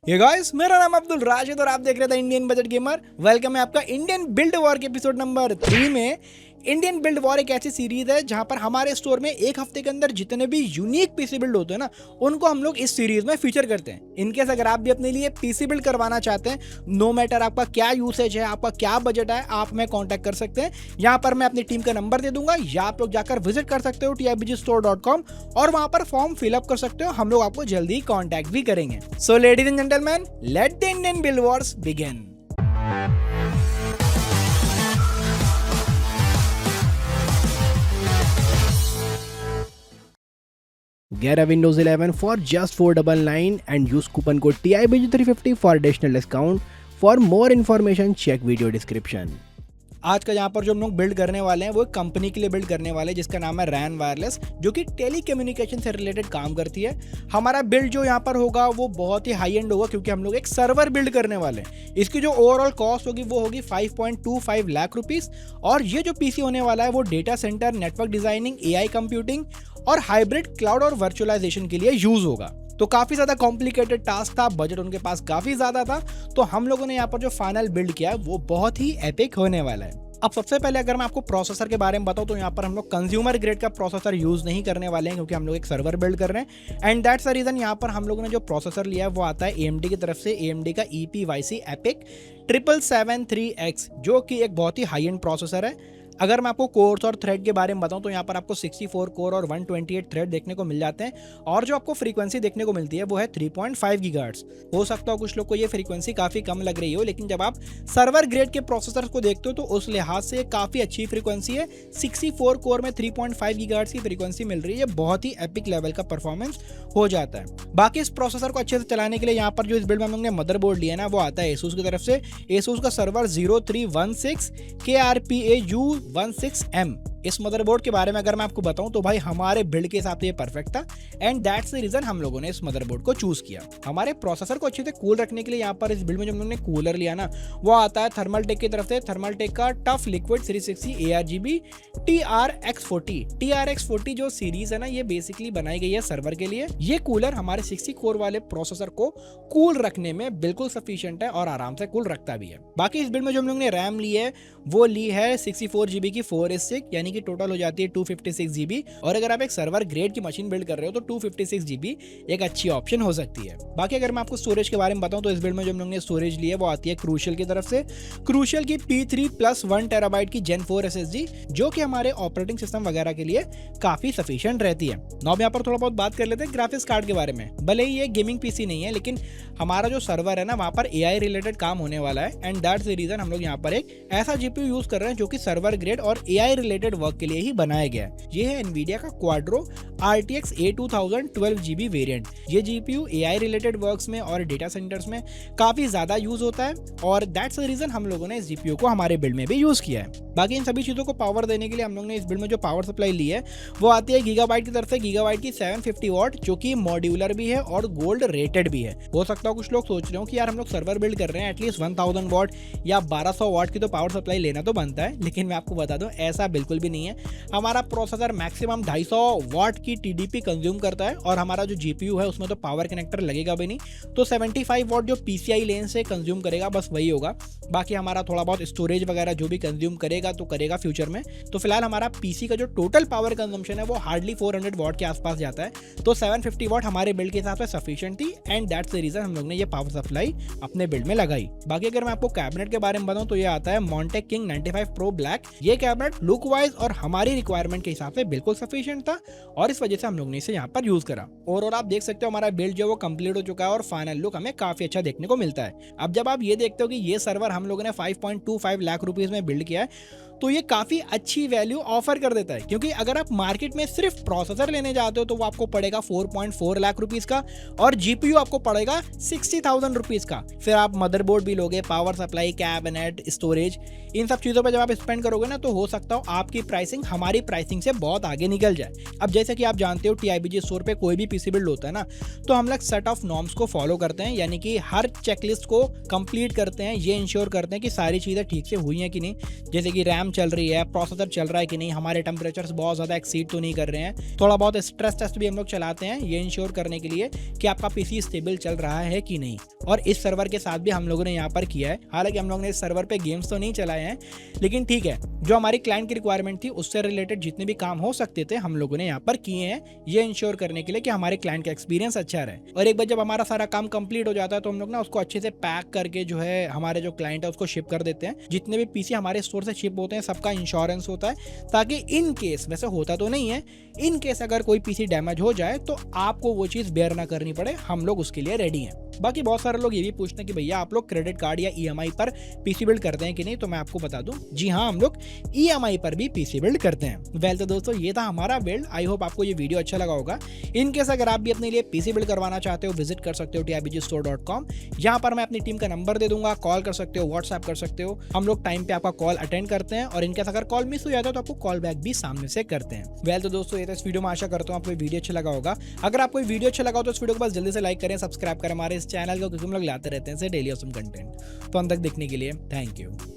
ये गाइस, मेरा नाम अब्दुल राशिद और आप देख रहे थे इंडियन बजट गेमर। वेलकम है आपका इंडियन बिल्ड वॉर के एपिसोड नंबर 3 में। इंडियन बिल्ड वॉर एक ऐसी सीरीज है जहां पर हमारे स्टोर में एक हफ्ते के अंदर जितने भी यूनिक पीसी बिल्ड होते हैं ना, उनको हम लोग इस सीरीज में फीचर करते हैं। इनकेस अगर आप भी अपने लिए पीसी बिल्ड करवाना चाहते हैं, नो मैटर आपका क्या यूसेज है, आपका क्या बजट है, आप में कॉन्टैक्ट कर सकते हैं। यहाँ पर मैं अपनी टीम का नंबर दे दूंगा या आप लोग जाकर विजिट कर सकते हो tibgstore.com और वहां पर फॉर्म फिलअप कर सकते हो। हम लोग आपको जल्दी कॉन्टैक्ट भी करेंगे। So ladies and gentleman, let the Indian build Wars begin. Get a Windows 11 for just $499 and use coupon code TIBG350 for additional discount. For more information, check video description. आज का यहाँ पर जो हम लोग बिल्ड करने वाले हैं वो एक कंपनी के लिए बिल्ड करने वाले हैं जिसका नाम है रैन वायरलेस, जो कि टेली कम्युनिकेशन से रिलेटेड काम करती है। हमारा बिल्ड जो यहाँ पर होगा वो बहुत ही हाई एंड होगा क्योंकि हम लोग एक सर्वर बिल्ड करने वाले हैं। इसकी जो ओवरऑल कॉस्ट होगी वो होगी 5.25 लाख रुपीस। और ये जो पीसी होने वाला है वो data centre, network designing, AI computing और हाइब्रिड क्लाउड और वर्चुअलाइजेशन के लिए यूज होगा। तो काफी ज्यादा कॉम्प्लिकेटेड टास्क था, बजट उनके पास काफी ज्यादा था, तो हम लोगों ने यहाँ पर जो फाइनल बिल्ड किया है वो बहुत ही एपिक होने वाला है। अब सबसे पहले अगर मैं आपको प्रोसेसर के बारे में बताऊं तो यहाँ पर हम लोग कंज्यूमर ग्रेड का प्रोसेसर यूज नहीं करने वाले हैं क्योंकि हम लोग एक सर्वर बिल्ड कर रहे हैं। एंड दैट्स द रीजन यहाँ पर हम लोगों ने जो प्रोसेसर लिया है वो आता है AMD की तरफ से, AMD का EPYC एपिक 7773X, जो कि एक बहुत ही हाई एंड प्रोसेसर है। अगर मैं आपको कोर्स और थ्रेड के बारे में बताऊं तो यहाँ पर आपको 64 कोर और 128 थ्रेड देखने को मिल जाते हैं और जो आपको फ्रीक्वेंसी देखने को मिलती है वो है 3.5 गीगाहर्ट्ज। हो सकता है कुछ लोग को ये फ्रीक्वेंसी काफ़ी कम लग रही हो, लेकिन जब आप सर्वर ग्रेड के प्रोसेसर को देखते हो तो उस लिहाज से काफ़ी अच्छी फ्रीक्वेंसी है। 64 कोर में 3.5 गीगाहर्ट्ज की फ्रीक्वेंसी मिल रही है, बहुत ही एपिक लेवल का परफॉर्मेंस हो जाता है। बाकी इस प्रोसेसर को अच्छे से चलाने के लिए यहाँ पर जो इस बिल्ड में हम लोग ने मदरबोर्ड लिया ना वो आता है ASUS की तरफ से। ASUS का सर्वर 0316 KRPA-U16M। इस मदरबोर्ड के बारे में अगर मैं आपको बताऊं तो भाई हमारे बिल्ड के हिसाब से ये परफेक्ट था एंड दैट्स द रीजन हम लोगों ने इस मदरबोर्ड को चूज किया। हमारे प्रोसेसर को अच्छे से कूल रखने के लिए यहाँ पर इस बिल्ड में जो हम लोगों ने कूलर लिया ना वो आता है थर्मलटेक की तरफ से। थर्मलटेक का tough liquid 360 ARGB TRX40। TRX40 जो सीरीज है ना ये बेसिकली बनाई गई है सर्वर के लिए। ये कूलर हमारे 60 कोर वाले प्रोसेसर को कूल रखने में बिल्कुल सफिशिएंट है और आराम से कूल रखता भी है। बाकी इस बिल्ड में जो हम लोग ने रैम ली है वो ली है 64 GB की 4/6, यानी कि टोटल हो जाती है 256 GB। और अगर आप एक सर्वर ग्रेड की मशीन बिल्ड कर रहे हो तो 256 GB एक अच्छी ऑप्शन हो सकती है। बाकी अगर मैं आपको स्टोरेज के बारे में बताऊं तो इस बिल्ड में जो हम लोग ने स्टोरेज ली है वो आती है क्रूशियल की तरफ से। क्रूशियल की P3+1 TB की Gen 4 SSD, जो कि हमारे ऑपरेटिंग सिस्टम वगैरह के लिए काफी सफिशिएंट रहती है। अब यहाँ पर थोड़ा बहुत बात कर लेते हैं ग्राफिक्स कार्ड के बारे में। भले ही ये गेमिंग पीसी नहीं है, लेकिन हमारा जो सर्वर है ना वहाँ पर AI रिलेटेड काम होने वाला है एंड दैट्स द रीजन हम लोग यहाँ पर एक ऐसा GPU यूज कर रहे हैं जो कि सर्वर ग्रेड और AI रिलेटेड वर्क के लिए ही बनाया गया है। ये है Nvidia का Quadro RTX A2000 12GB variant. ये GPU AI रिलेटेड वर्क्स में और डेटा सेंटर्स में काफी ज्यादा यूज होता है और दैट्स द रीजन हम लोगों ने इस GPU को हमारे बिल्ड में भी यूज किया है। बाकी इन सभी चीजों को पावर देने के लिए हम लोग ने इस बिल्ड में जो पावर सप्लाई ली है वो आती है गीगाबाइट की तरफ से। गीगाबाइट की 750 वाट, जो कि मॉड्यूलर भी है और गोल्ड रेटेड भी है। हो सकता है कुछ लोग सोच रहे हो कि यार हम लोग सर्वर बिल्ड कर रहे हैं, एटलीस्ट 1000 वाट या 1200 वाट की तो पावर सप्लाई लेना तो बनता है, लेकिन मैं आपको बता दूं ऐसा बिल्कुल भी नहीं है। हमारा प्रोसेसर मैक्सिमम 250 वाट की TDP कंज्यूम करता है और हमारा जो GPU है उसमें तो पावर कनेक्टर लगेगा भी नहीं, तो 75 वाट जो PCI लेन से कंज्यूम करेगा बस वही होगा। बाकी हमारा थोड़ा बहुत स्टोरेज वगैरह जो भी कंज्यूम करेगा तो करेगा फ्यूचर में। तो फिलहाल हमारा PC का जो टोटल पावर कंजम्पशन है वो हार्डली 400 वाट के आसपास जाता है, तो 750 वाट हमारे बिल्ड के हिसाब से सफिशिएंट थी एंड दैट्स द रीजन हम लोग ने ये पावर सप्लाई अपने बिल्ड में लगाई। बाकी अगर मैं आपको कैबिनेट के बारे में बताऊं तो ये आता है Montech King 95 Pro Black। ये कैबिनेट लुक वाइज और हमारी रिक्वायरमेंट के हिसाब से बिल्कुल सफिशिएंट था और इस वजह से हम लोग ने इसे यहाँ पर यूज करा। और आप देख सकते हो हमारा बिल्ड जो वो कंप्लीट हो चुका है और फाइनल लुक हमें काफी अच्छा देखने को मिलता है। अब जब आप ये देखते हो कि ये सर्वर हम लोगों ने 5.25 लाख रुपीज में बिल्ड किया है तो ये काफी अच्छी वैल्यू ऑफर कर देता है, क्योंकि अगर आप मार्केट में सिर्फ प्रोसेसर लेने जाते हो तो वो आपको पड़ेगा 4.4 लाख रुपीस का और GPU आपको पड़ेगा 60,000 रुपीज का। फिर आप मदरबोर्ड भी लोगे, पावर सप्लाई, कैबिनेट, स्टोरेज, इन सब चीजों पर जब आप स्पेंड करोगे ना तो हो सकता हो आपकी प्राइसिंग हमारी प्राइसिंग से बहुत आगे निकल जाए। अब जैसे कि आप जानते हो TIBG स्टोर पे कोई भी पीसी बिल्ड होता है ना तो हम लोग सेट ऑफ नॉर्म्स को फॉलो करते हैं, यानी कि हर चेकलिस्ट को कंप्लीट करते हैं, ये इंश्योर करते हैं कि सारी चीजें ठीक से हुई हैं कि नहीं। जैसे कि रैम चल रही है, प्रोसेसर चल रहा है कि नहीं, हमारे टेम्परेचर्स बहुत ज़्यादा एक्सीड तो नहीं कर रहे हैं। थोड़ा बहुत स्ट्रेस टेस्ट भी हम लोग चलाते हैं ये इंश्योर करने के लिए कि आपका पीसी स्टेबल चल रहा है कि नहीं। और इस सर्वर के साथ भी हम लोगों ने यहाँ पर किया है। हालांकि हम लोगों ने इस सर्वर पे गेम्स तो नहीं चलाए हैं, लेकिन ठीक है, जो हमारी क्लाइंट की रिक्वायरमेंट थी उससे रिलेटेड जितने भी काम हो सकते थे हम लोगों ने यहाँ पर किए हैं, ये इंश्योर करने के लिए कि हमारे क्लाइंट का एक्सपीरियंस अच्छा रहे। और एक बार जब हमारा सारा काम कंप्लीट हो जाता है तो हम लोग ना उसको अच्छे से पैक करके जो है हमारे जो क्लाइंट है उसको शिप कर देते हैं। जितने भी पीसी हमारे स्टोर से शिप होते हैं सबका इंश्योरेंस होता है, ताकि इन केस, वैसे होता तो नहीं है, इन केस अगर कोई पीसी डैमेज हो जाए तो आपको वो चीज़ बेयर ना करनी पड़े, हम लोग उसके लिए रेडी हैं। बाकी बहुत सारे लोग ये भी पूछते हैं कि भैया आप लोग क्रेडिट कार्ड या ईएमआई पर पीसी बिल्ड करते हैं कि नहीं, तो मैं आपको बता दूं, जी हाँ, हम लोग ईएमआई पर भी पीसी बिल्ड करते हैं। वेल तो दोस्तों ये था हमारा बिल्ड। आई होप आपको ये वीडियो अच्छा लगा होगा। इन केस अगर आप भी अपने लिए पीसी बिल्ड करवाना चाहते हो, विजिट कर सकते हो tibgstore.com। यहाँ पर मैं अपनी टीम का नंबर दे दूंगा, कॉल कर सकते हो, व्हाट्सएप कर सकते हो। हम लोग टाइम पे आपका कॉल अटेंड करते हैं और इनकेस अगर कॉल मिस हो जाता है तो आपको कॉल बैक भी सामने से करते हैं। वेल तो दोस्तों ये तो इस वीडियो में आशा करता हूँ आपको वीडियो अच्छा लगा होगा। अगर आपको वीडियो अच्छा लगा हो तो इस वीडियो को बस जल्दी से लाइक करें, सब्सक्राइब करें हमारे इस चैनल को, क्योंकि हम लोग लाते रहते हैं डेली ऑसम कंटेंट। तो अंत तक देखने के लिए थैंक यू।